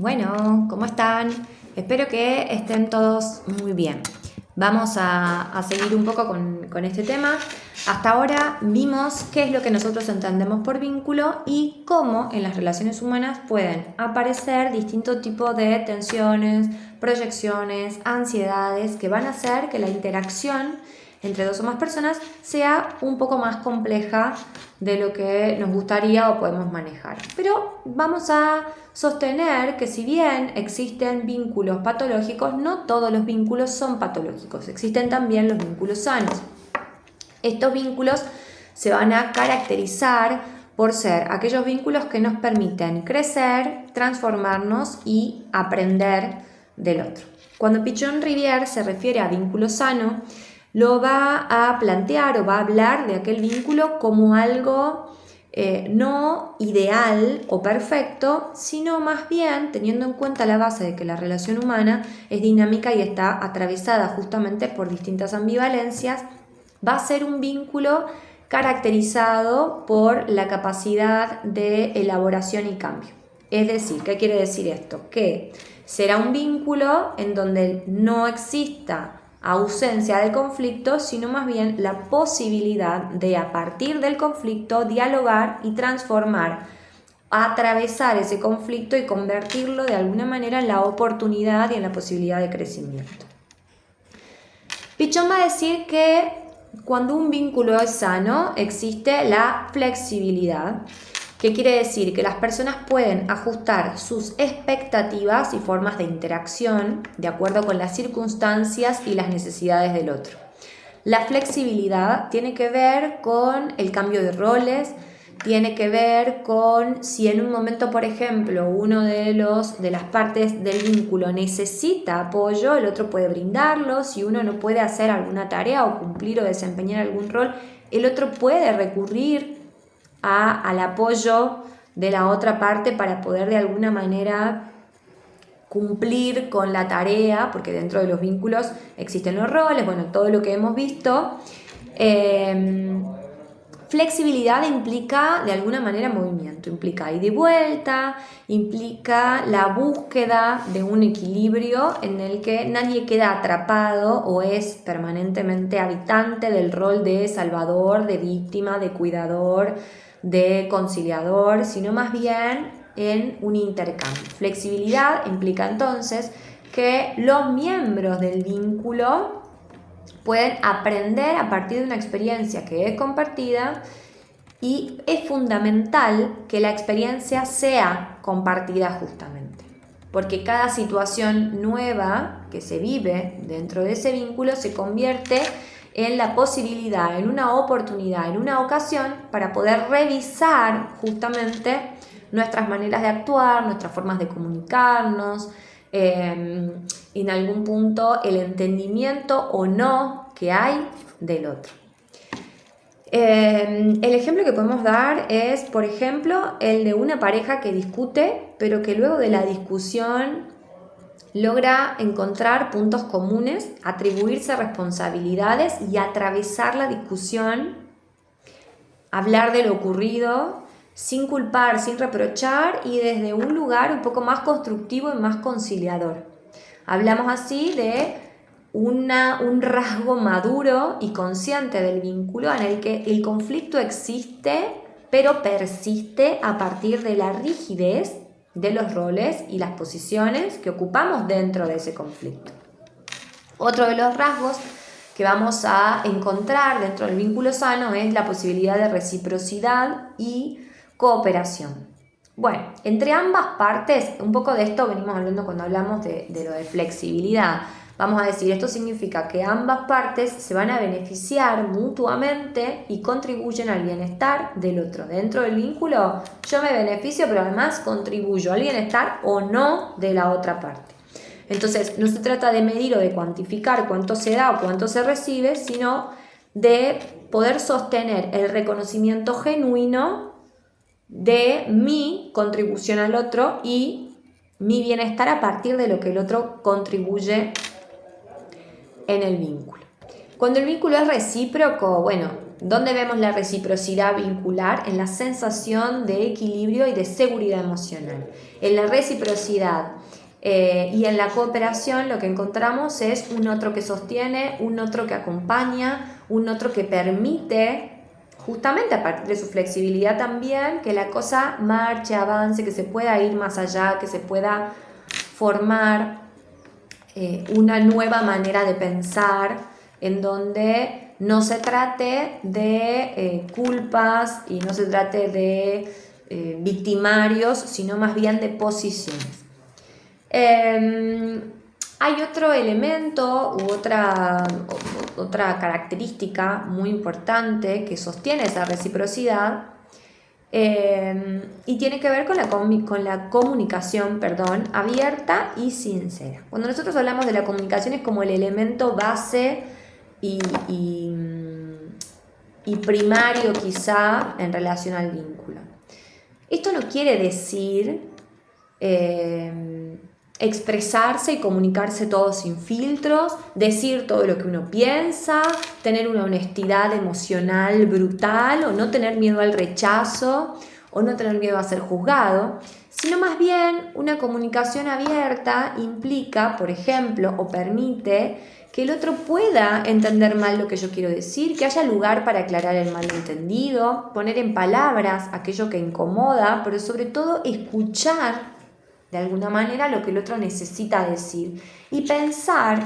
Bueno, ¿cómo están? Espero que estén todos muy bien. Vamos a seguir un poco con este tema. Hasta ahora vimos qué es lo que nosotros entendemos por vínculo y cómo en las relaciones humanas pueden aparecer distintos tipos de tensiones, proyecciones, ansiedades que van a hacer que la interacción entre dos o más personas sea un poco más compleja de lo que nos gustaría o podemos manejar. Pero vamos a sostener que si bien existen vínculos patológicos, no todos los vínculos son patológicos, existen también los vínculos sanos. Estos vínculos se van a caracterizar por ser aquellos vínculos que nos permiten crecer, transformarnos y aprender del otro. Cuando Pichon-Rivière se refiere a vínculo sano, lo va a plantear o va a hablar de aquel vínculo como algo no ideal o perfecto, sino más bien teniendo en cuenta la base de que la relación humana es dinámica y está atravesada justamente por distintas ambivalencias, va a ser un vínculo caracterizado por la capacidad de elaboración y cambio. Es decir, ¿qué quiere decir esto? Que será un vínculo en donde no exista ausencia de conflicto, sino más bien la posibilidad de a partir del conflicto dialogar y transformar, atravesar ese conflicto y convertirlo de alguna manera en la oportunidad y en la posibilidad de crecimiento. Pichon va a decir que cuando un vínculo es sano existe la flexibilidad, que quiere decir que las personas pueden ajustar sus expectativas y formas de interacción de acuerdo con las circunstancias y las necesidades del otro. La flexibilidad tiene que ver con el cambio de roles, tiene que ver con si en un momento, por ejemplo, uno de las partes del vínculo necesita apoyo, el otro puede brindarlo. Si uno no puede hacer alguna tarea o cumplir o desempeñar algún rol, el otro puede recurrir al apoyo de la otra parte para poder de alguna manera cumplir con la tarea, porque dentro de los vínculos existen los roles, bueno, todo lo que hemos visto. Flexibilidad implica de alguna manera movimiento, implica ida y vuelta, implica la búsqueda de un equilibrio en el que nadie queda atrapado o es permanentemente habitante del rol de salvador, de víctima, de cuidador, de conciliador, sino más bien en un intercambio. Flexibilidad implica entonces que los miembros del vínculo pueden aprender a partir de una experiencia que es compartida y es fundamental que la experiencia sea compartida justamente, porque cada situación nueva que se vive dentro de ese vínculo se convierte en la posibilidad, en una oportunidad, en una ocasión para poder revisar justamente nuestras maneras de actuar, nuestras formas de comunicarnos, en algún punto el entendimiento o no que hay del otro. El ejemplo que podemos dar es, por ejemplo, el de una pareja que discute, pero que luego de la discusión logra encontrar puntos comunes, atribuirse responsabilidades y atravesar la discusión, hablar de lo ocurrido sin culpar, sin reprochar y desde un lugar un poco más constructivo y más conciliador. Hablamos así de un rasgo maduro y consciente del vínculo en el que el conflicto existe, pero persiste a partir de la rigidez de los roles y las posiciones que ocupamos dentro de ese conflicto. Otro de los rasgos que vamos a encontrar dentro del vínculo sano es la posibilidad de reciprocidad y cooperación. Bueno, entre ambas partes, un poco de esto venimos hablando cuando hablamos de lo de flexibilidad. Vamos a decir, esto significa que ambas partes se van a beneficiar mutuamente y contribuyen al bienestar del otro. Dentro del vínculo yo me beneficio, pero además contribuyo al bienestar o no de la otra parte. Entonces, no se trata de medir o de cuantificar cuánto se da o cuánto se recibe, sino de poder sostener el reconocimiento genuino de mi contribución al otro y mi bienestar a partir de lo que el otro contribuye en el vínculo. Cuando el vínculo es recíproco, bueno, ¿Dónde vemos la reciprocidad vincular? En la sensación de equilibrio y de seguridad emocional. En la reciprocidad y en la cooperación lo que encontramos es un otro que sostiene, un otro que acompaña, un otro que permite, justamente a partir de su flexibilidad también, que la cosa marche, avance, que se pueda ir más allá, que se pueda formar una nueva manera de pensar en donde no se trate de culpas y no se trate de victimarios, sino más bien de posiciones. Hay otro elemento u otra característica muy importante que sostiene esa reciprocidad y tiene que ver con la comunicación, abierta y sincera. Cuando nosotros hablamos de la comunicación es como el elemento base y primario quizá en relación al vínculo. Esto no quiere decir expresarse y comunicarse todo sin filtros, decir todo lo que uno piensa, tener una honestidad emocional brutal o no tener miedo al rechazo o no tener miedo a ser juzgado, sino más bien una comunicación abierta implica, por ejemplo, o permite que el otro pueda entender mal lo que yo quiero decir, que haya lugar para aclarar el malentendido, poner en palabras aquello que incomoda, pero sobre todo escuchar de alguna manera lo que el otro necesita decir y pensar,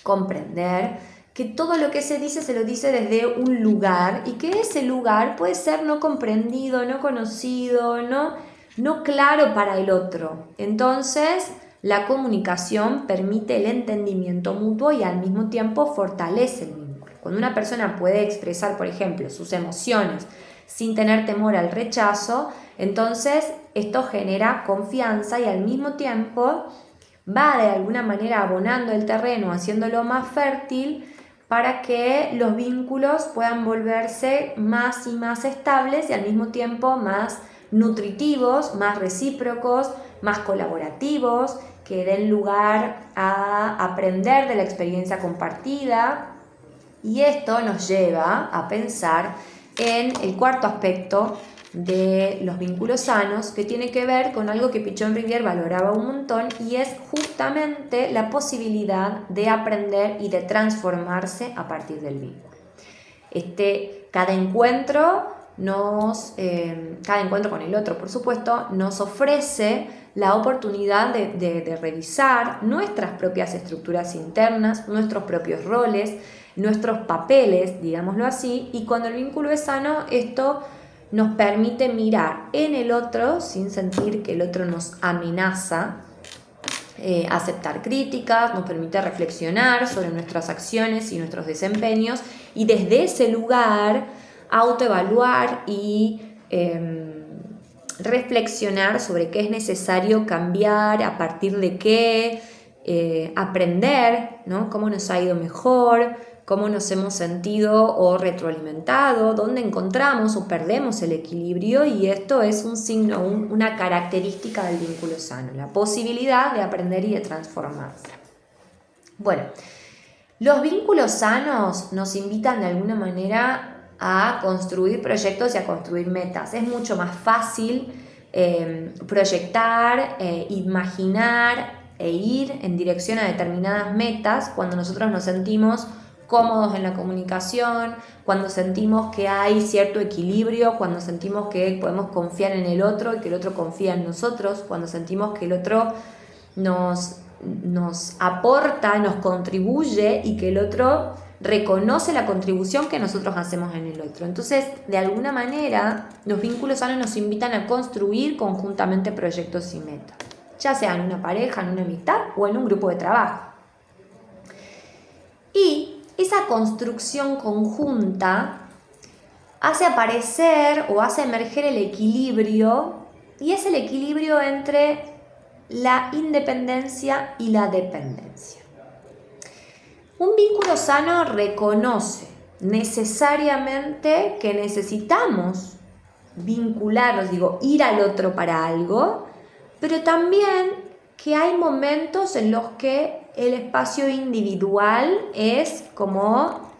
comprender que todo lo que se lo dice desde un lugar y que ese lugar puede ser no comprendido, no conocido, no claro para el otro. Entonces, la comunicación permite el entendimiento mutuo y al mismo tiempo fortalece el vínculo. Cuando una persona puede expresar, por ejemplo, sus emociones sin tener temor al rechazo, entonces esto genera confianza y al mismo tiempo va de alguna manera abonando el terreno, haciéndolo más fértil para que los vínculos puedan volverse más y más estables y al mismo tiempo más nutritivos, más recíprocos, más colaborativos, que den lugar a aprender de la experiencia compartida. Y esto nos lleva a pensar en el cuarto aspecto de los vínculos sanos, que tiene que ver con algo que Pichon-Rivière valoraba un montón, y es justamente la posibilidad de aprender y de transformarse a partir del vínculo. Cada encuentro con el otro, por supuesto, nos ofrece la oportunidad de revisar nuestras propias estructuras internas, nuestros propios roles, nuestros papeles, digámoslo así, y cuando el vínculo es sano, esto nos permite mirar en el otro sin sentir que el otro nos amenaza, aceptar críticas, nos permite reflexionar sobre nuestras acciones y nuestros desempeños y desde ese lugar autoevaluar y reflexionar sobre qué es necesario cambiar, a partir de qué, aprender, ¿no? Cómo nos ha ido mejor, cómo nos hemos sentido o retroalimentado, dónde encontramos o perdemos el equilibrio, y esto es un signo, una característica del vínculo sano, la posibilidad de aprender y de transformarse. Bueno, los vínculos sanos nos invitan de alguna manera a construir proyectos y a construir metas. Es mucho más fácil proyectar, imaginar e ir en dirección a determinadas metas cuando nosotros nos sentimos cómodos en la comunicación, cuando sentimos que hay cierto equilibrio, cuando sentimos que podemos confiar en el otro y que el otro confía en nosotros, cuando sentimos que el otro nos aporta, nos contribuye y que el otro reconoce la contribución que nosotros hacemos en el otro. Entonces, de alguna manera, los vínculos sanos nos invitan a construir conjuntamente proyectos y metas, ya sea en una pareja, en una amistad o en un grupo de trabajo. Y esa construcción conjunta hace aparecer o hace emerger el equilibrio, y es el equilibrio entre la independencia y la dependencia. Un vínculo sano reconoce necesariamente que necesitamos vincularnos, ir al otro para algo, pero también que hay momentos en los que el espacio individual es como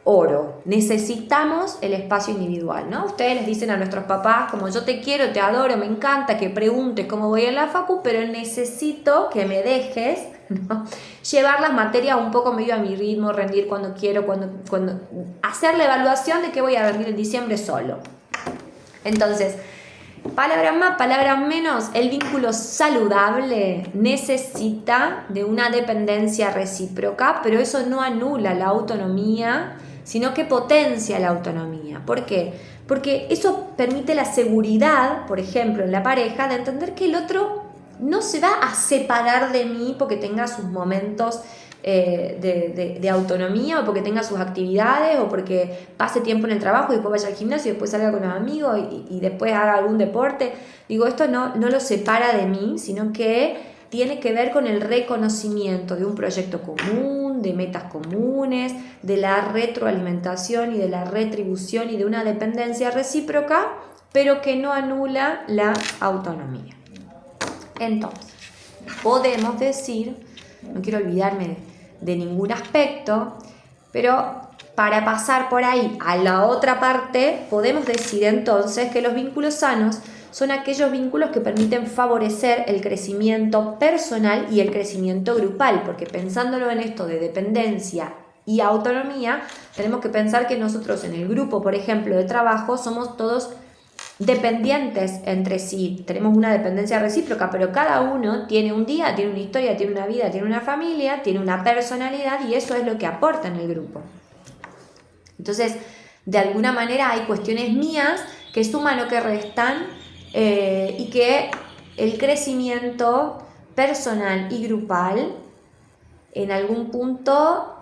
oro. Necesitamos el espacio individual, ¿no? Ustedes les dicen a nuestros papás como yo te quiero, te adoro, me encanta que preguntes cómo voy en la facu, pero necesito que me dejes, ¿no?, llevar las materias un poco medio a mi ritmo, rendir cuando quiero, cuando hacer la evaluación de que voy a rendir en diciembre solo. Entonces, palabras más, palabras menos, el vínculo saludable necesita de una dependencia recíproca, pero eso no anula la autonomía, sino que potencia la autonomía. ¿Por qué? Porque eso permite la seguridad, por ejemplo, en la pareja, de entender que el otro no se va a separar de mí porque tenga sus momentos de autonomía, o porque tenga sus actividades, o porque pase tiempo en el trabajo y después vaya al gimnasio y después salga con los amigos y después haga algún deporte. Digo, esto no lo separa de mí, sino que tiene que ver con el reconocimiento de un proyecto común, de metas comunes, de la retroalimentación y de la retribución y de una dependencia recíproca, pero que no anula la autonomía. Entonces, podemos decir, no quiero olvidarme de ningún aspecto, pero para pasar por ahí a la otra parte, podemos decir entonces que los vínculos sanos son aquellos vínculos que permiten favorecer el crecimiento personal y el crecimiento grupal, porque pensándolo en esto de dependencia y autonomía, tenemos que pensar que nosotros en el grupo, por ejemplo, de trabajo, somos todos dependientes entre sí, tenemos una dependencia recíproca, pero cada uno tiene un día, tiene una historia, tiene una vida, tiene una familia, tiene una personalidad, y eso es lo que aporta en el grupo. Entonces, de alguna manera hay cuestiones mías que suman o que restan, y que el crecimiento personal y grupal en algún punto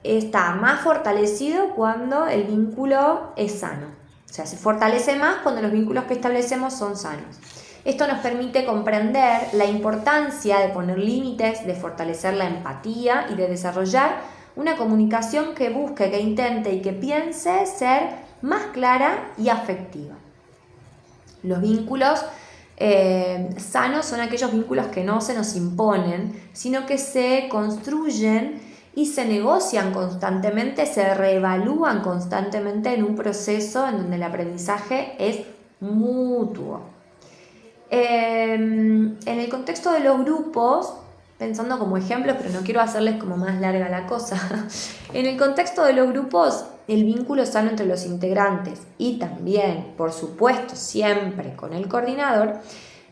está más fortalecido cuando el vínculo es sano. O sea, se fortalece más cuando los vínculos que establecemos son sanos. Esto nos permite comprender la importancia de poner límites, de fortalecer la empatía y de desarrollar una comunicación que busque, que intente y que piense ser más clara y afectiva. Los vínculos sanos son aquellos vínculos que no se nos imponen, sino que se construyen y se negocian constantemente, se reevalúan constantemente en un proceso en donde el aprendizaje es mutuo. En el contexto de los grupos, pensando como ejemplos, pero no quiero hacerles como más larga la cosa, en el contexto de los grupos, el vínculo sano entre los integrantes y también, por supuesto, siempre con el coordinador,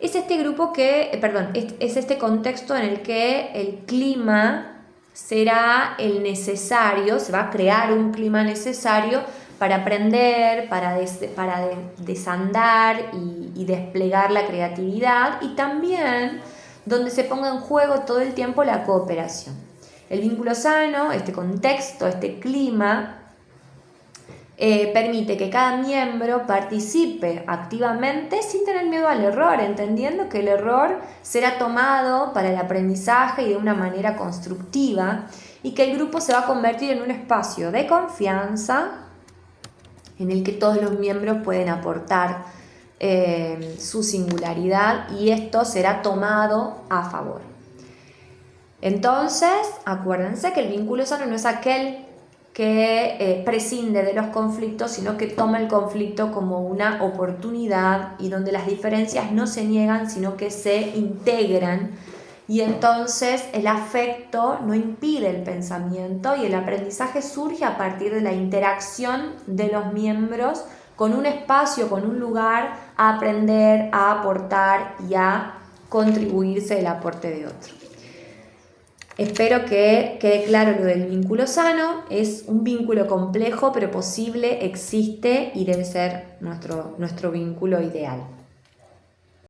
es este grupo es este contexto en el que el clima será el necesario, se va a crear un clima necesario para aprender, para desandar y desplegar la creatividad, y también donde se ponga en juego todo el tiempo la cooperación. El vínculo sano, este contexto, este clima, permite que cada miembro participe activamente sin tener miedo al error, entendiendo que el error será tomado para el aprendizaje y de una manera constructiva, y que el grupo se va a convertir en un espacio de confianza en el que todos los miembros pueden aportar su singularidad, y esto será tomado a favor. Entonces, acuérdense que el vínculo sano no es aquel que prescinde de los conflictos, sino que toma el conflicto como una oportunidad, y donde las diferencias no se niegan, sino que se integran, y entonces el afecto no impide el pensamiento, y el aprendizaje surge a partir de la interacción de los miembros con un espacio, con un lugar, a aprender, a aportar y a contribuirse del aporte de otro. Espero que quede claro lo del vínculo sano. Es un vínculo complejo, pero posible, existe y debe ser nuestro vínculo ideal.